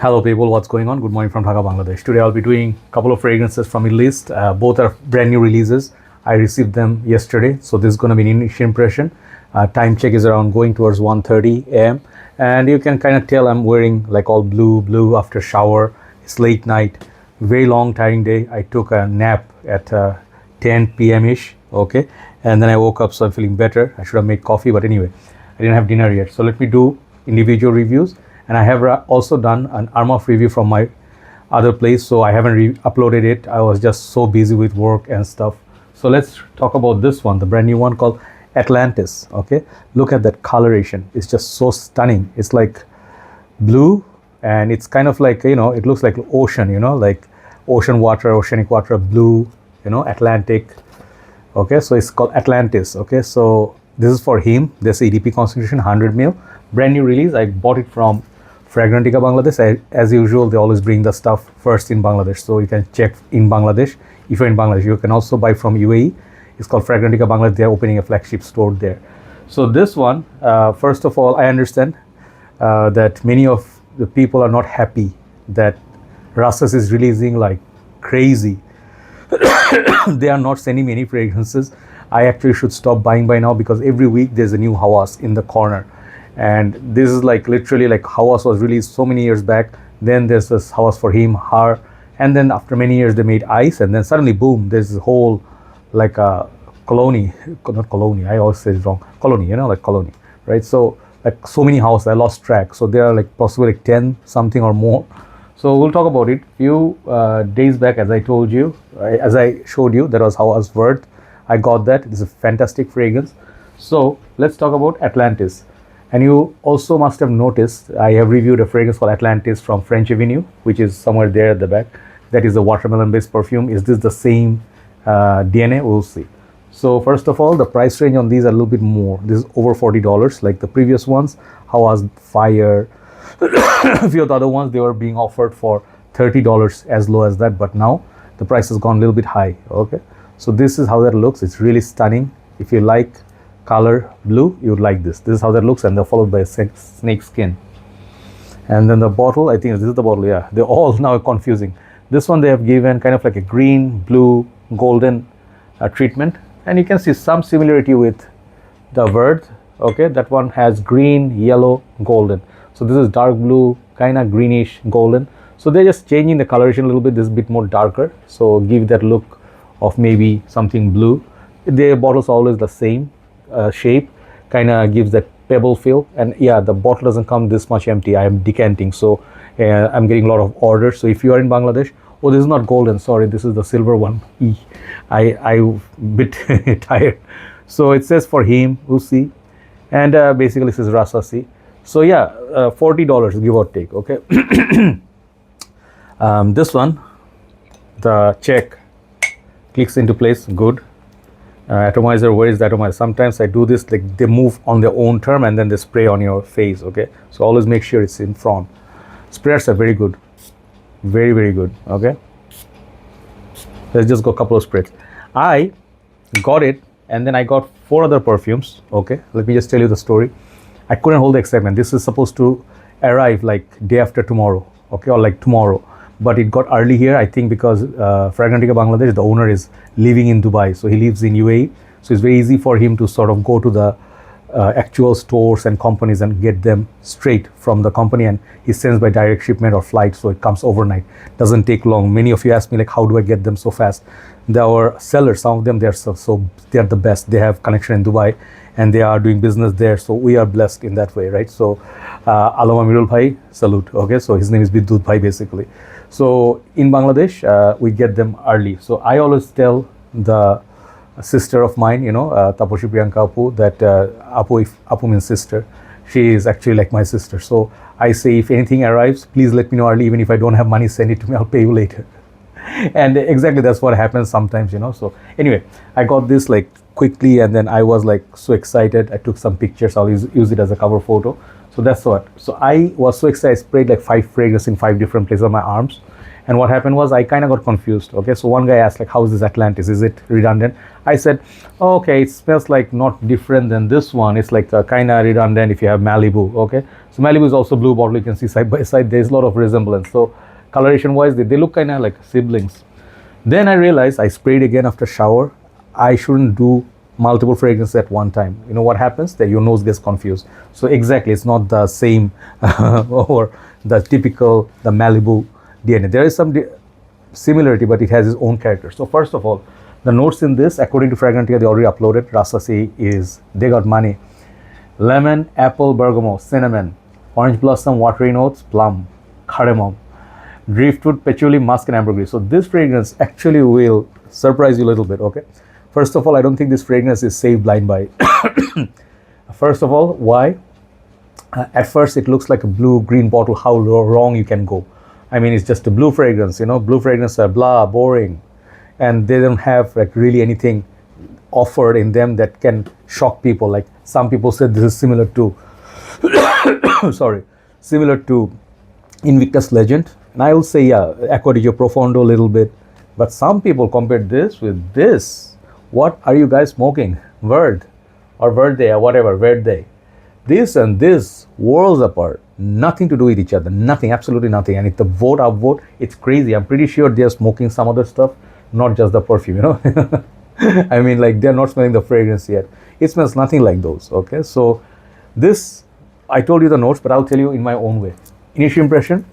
Hello people, what's going on? Good morning from Dhaka, Bangladesh. Today I'll be doing a couple of fragrances from Middle East. Both are brand new releases. I received them yesterday, so this is going to be an initial impression. Time check is around going towards 1:30 a.m. And you can kind of tell I'm wearing like all blue after shower. It's late night, very long tiring day. I took a nap at 10 p.m. ish, okay? And then I woke up, so I'm feeling better. I should have made coffee, but anyway, I didn't have dinner yet. So let me do individual reviews. And I have also done an Armoff review from my other place, so I haven't uploaded it. I was just so busy with work and stuff. So let's talk about this one, the brand new one called Atlantis. Okay, look at that coloration. It's just so stunning. It's like blue, and it's kind of like, you know, it looks like ocean, you know, like ocean water, oceanic water, blue, you know, Atlantic. Okay, so it's called Atlantis. Okay, so this is for him. This EDP concentration 100 ml, brand new release. I bought it from Fragcomm Bangladesh. As usual, they always bring the stuff first in Bangladesh, so you can check in Bangladesh. If you're in Bangladesh, you can also buy from UAE. It's called Fragcomm Bangladesh. They're opening a flagship store there. So this one, first of all, I understand that many of the people are not happy that Rasasi is releasing like crazy. They are not sending me any fragrances. I actually should stop buying by now, because every week there's a new Hawas in the corner. And this is like literally like Hawas was released so many years back. Then there's this Hawas for him, her, and then after many years they made ice, and then suddenly boom, there's this whole like a colony, not colony, I always say it wrong, colony, you know, like colony, right? So like so many houses, I lost track. So there are like possibly like 10 something or more. So we'll talk about it. Few days back, as I told you, as I showed you, that was Hawas worth. I got that. This is a fantastic fragrance. So let's talk about Atlantis. And you also must have noticed I have reviewed a fragrance called Atlantis from French Avenue, which is somewhere there at the back. That is the watermelon-based perfume. Is this the same DNA? We'll see. So first of all, the price range on these are a little bit more. This is over $40, like the previous ones. Hawas Fire, a few of the other ones, they were being offered for $30, as low as that. But now the price has gone a little bit high. Okay, so this is how that looks. It's really stunning. If you like color blue, you would like this. This is how that looks, and they're followed by a snake skin. And then the bottle, I think this is the bottle. Yeah, they're all now confusing. This one they have given kind of like a green, blue, golden treatment, and you can see some similarity with the Vert. Okay, that one has green, yellow, golden. So this is dark blue, kind of greenish, golden. So they're just changing the coloration a little bit. This is a bit more darker, so give that look of maybe something blue. The bottles are always the same shape, kind of gives that pebble feel. And yeah, the bottle doesn't come this much empty. I am decanting, so I'm getting a lot of orders. So if you are in Bangladesh, oh, this is not golden, sorry, this is the silver one. I'm a bit tired. So it says for him, Usi, and basically this is Rasasi. So yeah, $40 give or take. Okay. This one, the check clicks into place, good. Atomizer, where is the atomizer? Sometimes I do this, like they move on their own term and then they spray on your face. Okay, so always make sure it's in front. Sprayers are very good, very good. Okay, let's just go a couple of sprays. I got it, and then I got 4 other perfumes. Okay, let me just tell you the story. I couldn't hold the excitement. This is supposed to arrive like day after tomorrow, okay, or like tomorrow. But it got early here, I think, because Fragcomm Bangladesh, the owner is living in Dubai, so he lives in UAE. So it's very easy for him to sort of go to the actual stores and companies and get them straight from the company, and he sends by direct shipment or flight, so it comes overnight. Doesn't take long. Many of you ask me like, how do I get them so fast? Our sellers, some of them, they're so they're the best. They have connection in Dubai, and they are doing business there. So we are blessed in that way, right? So Alam Amirul Bhai, salute. Okay, so his name is Bidut Bhai basically. So in Bangladesh, we get them early. So I always tell the sister of mine, you know, Taposhi Priyanka Apu, that Apu means sister. She is actually like my sister. So I say, if anything arrives, please let me know early. Even if I don't have money, send it to me. I'll pay you later. And exactly that's what happens sometimes, you know. So anyway, I got this like quickly, and then I was like so excited. I took some pictures. I'll use it as a cover photo. So that's what. So I was so excited. I sprayed like 5 fragrances in 5 different places on my arms, And what happened was I kind of got confused. Okay, so one guy asked like, how is this Atlantis? Is it redundant? I said, oh, okay, it smells like not different than this one. It's like kind of redundant if you have Malibu. Okay, so Malibu is also blue bottle. You can see side by side. There's a lot of resemblance. So coloration wise, they look kind of like siblings. Then I realized I sprayed again after shower. I shouldn't do multiple fragrances at one time. You know what happens? That your nose gets confused. So exactly, it's not the same or the typical the Malibu DNA. There is some similarity, but it has its own character. So first of all, the notes in this, according to Fragrantica, they already uploaded. Rasasi is, they got money. Lemon, apple, bergamot, cinnamon, orange blossom, watery notes, plum, cardamom, driftwood, patchouli, musk, and ambergris. So this fragrance actually will surprise you a little bit, okay? First of all, I don't think this fragrance is safe blind buy. First of all, why? At first, it looks like a blue-green bottle. How wrong you can go. I mean, it's just a blue fragrance, you know. Blue fragrances are blah, boring. And they don't have like really anything offered in them that can shock people. Like some people said this is similar to, sorry, similar to Invictus Legend. And I will say, yeah, Acqua di Gio Profondo a little bit. But some people compared this with this. What are you guys smoking? Verde or Verde or whatever, Verde. This and this worlds apart. Nothing to do with each other. Nothing, absolutely nothing. And if the vote upvote, it's crazy. I'm pretty sure they're smoking some other stuff, not just the perfume, you know. I mean, like they're not smelling the fragrance yet. It smells nothing like those, okay? So this, I told you the notes, but I'll tell you in my own way. Initial impression,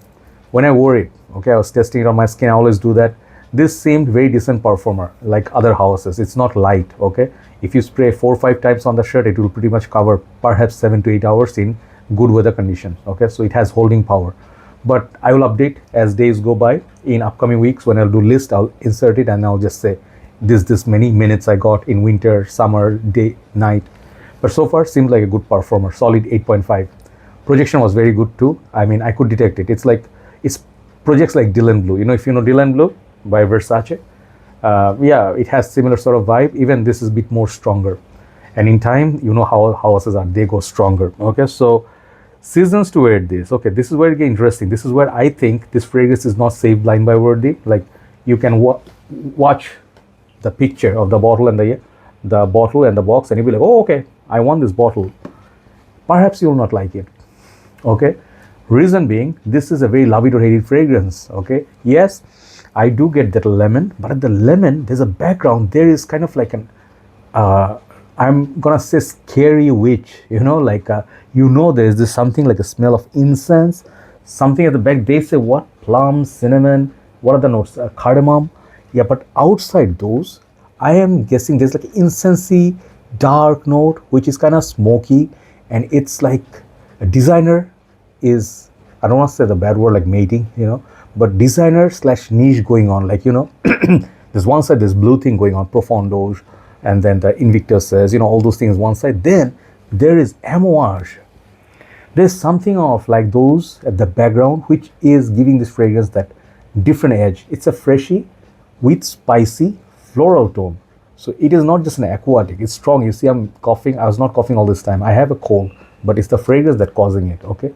when I wore it, okay, I was testing it on my skin. I always do that. This seemed very decent performer, like other houses. It's not light, okay? If you spray 4 or 5 times on the shirt, it will pretty much cover perhaps 7 to 8 hours in good weather conditions, okay? So it has holding power. But I will update as days go by. In upcoming weeks, when I'll do list, I'll insert it and I'll just say this many minutes I got in winter, summer, day, night. But so far seems like a good performer, solid 8.5. Projection was very good too. I mean, I could detect it. It's like, it's projects like Dylan Blue. You know, if you know Dylan Blue by Versace, yeah, it has similar sort of vibe. Even this is a bit more stronger. And in time, you know how houses are, they go stronger, okay? So seasons to wear this. Okay, this is where it gets interesting. This is where I think this fragrance is not safe blind buy worthy. Like you can watch the picture of the bottle and the bottle and the box, and you'll be like, oh, okay, I want this bottle. Perhaps you'll not like it. Okay, reason being, this is a very love it or hate it fragrance. Okay, yes, I do get that lemon, but at the lemon, there's a background. There is kind of like an I'm gonna say scary witch, you know, like you know, there is this something like a smell of incense, something at the back. They say what? Plum, cinnamon, what are the notes? Cardamom. Yeah, but outside those, I am guessing there's like incensey dark note, which is kind of smoky, and it's like a designer is, I don't want to say the bad word like mating, you know, but designer / niche going on, like, you know, there's one side, this blue thing going on, Profondos, and then the Invictus says, you know, all those things one side. Then there is amouage. There's something of like those at the background, which is giving this fragrance that different edge. It's a freshy with spicy floral tone. So it is not just an aquatic, it's strong. You see, I'm coughing. I was not coughing all this time. I have a cold, but it's the fragrance that's causing it, okay?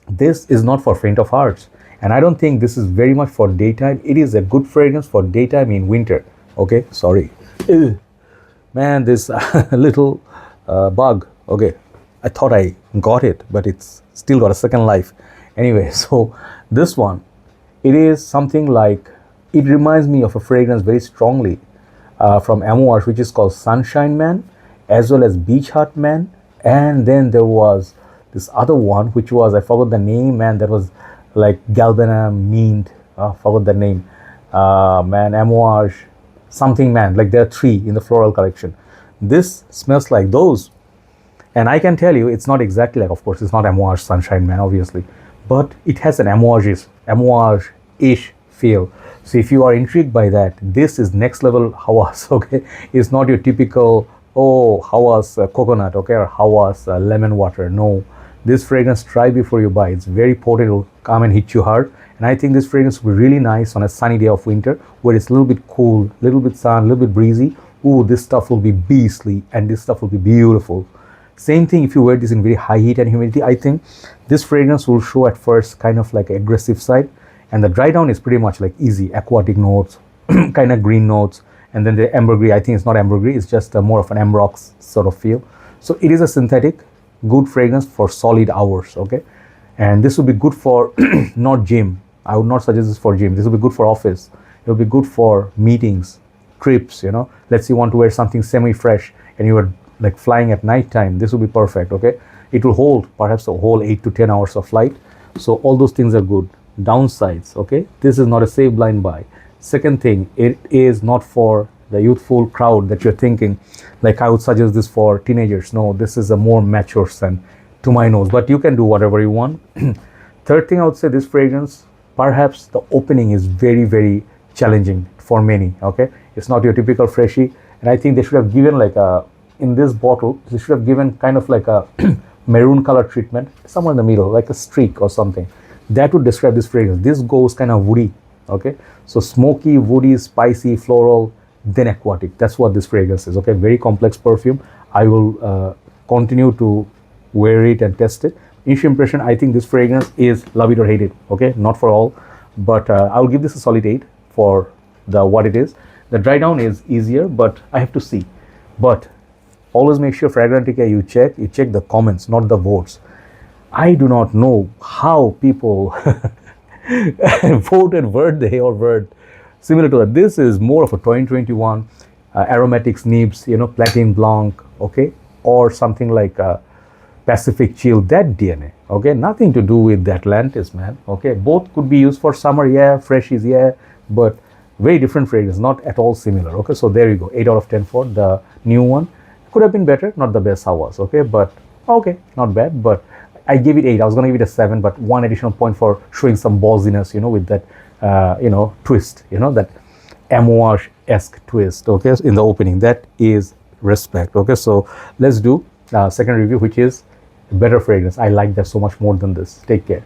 This is not for faint of hearts. And I don't think this is very much for daytime. It is a good fragrance for daytime in winter. Okay, sorry. Ew. Man, this little bug. Okay, I thought I got it, but it's still got a second life. Anyway, so this one, it is something like, it reminds me of a fragrance very strongly from Amouage, which is called Sunshine Man, as well as Beach Hut Man. And then there was this other one, which was, I forgot the name, man, that was like Galbana Mint. Forgot the name. Man, Amouage something man, like there are 3 in the floral collection. This smells like those, and I can tell you it's not exactly like, of course it's not Amouage Sunshine Man obviously, but it has an Amouage-ish feel. So if you are intrigued by that, this is next level Hawas, okay? It's not your typical, oh, Hawas coconut, okay, or Hawas lemon water. No, this fragrance, try before you buy. It's very potent, it'll come and hit you hard. And I think this fragrance will be really nice on a sunny day of winter where it's a little bit cool, a little bit sun, a little bit breezy. Ooh, this stuff will be beastly and this stuff will be beautiful. Same thing if you wear this in very high heat and humidity. I think this fragrance will show at first kind of like aggressive side, and the dry down is pretty much like easy aquatic notes, kind of green notes, and then the ambergris. I think it's not ambergris, it's just more of an ambrox sort of feel. So it is a synthetic, good fragrance for solid hours, okay? And this would be good for not gym. I would not suggest this for gym. This would be good for office. It would be good for meetings, trips, you know. Let's say you want to wear something semi-fresh and you are like flying at night time. This would be perfect, okay? It will hold perhaps a whole 8 to 10 hours of flight. So all those things are good. Downsides, okay? This is not a safe blind buy. Second thing, it is not for the youthful crowd that you're thinking, like I would suggest this for teenagers. No, this is a more mature scent to my nose, but you can do whatever you want. Third thing I would say, this fragrance, perhaps the opening is very, very challenging for many, okay? It's not your typical freshie, and I think they should have given like a, in this bottle, they should have given kind of like a maroon color treatment, somewhere in the middle, like a streak or something. That would describe this fragrance. This goes kind of woody, okay? So smoky, woody, spicy, floral, then aquatic. That's what this fragrance is, okay? Very complex perfume. I will continue to wear it and test it. Initial impression, I think this fragrance is love it or hate it, okay? Not for all, but I'll give this a solid 8 for the what it is. The dry down is easier, but I have to see. But always make sure Fragrantica you check the comments, not the votes. I do not know how people voted word they or word similar to that. This is more of a 2021 aromatics nibs, you know, Platin Blanc, okay, or something like Pacific Chill, that DNA, okay, nothing to do with the Atlantis, man, okay. Both could be used for summer, yeah, freshies, yeah, but very different fragrance, not at all similar, okay. So there you go, 8 out of 10 for the new one. Could have been better, not the best Hawas, okay, but okay, not bad, but I gave it 8. I was going to give it a 7, but one additional point for showing some ballsiness, you know, with that, you know, twist, you know, that amouage-esque twist, okay, in the opening. That is respect, okay. So let's do second review, which is better fragrance. I like that so much more than this. Take care.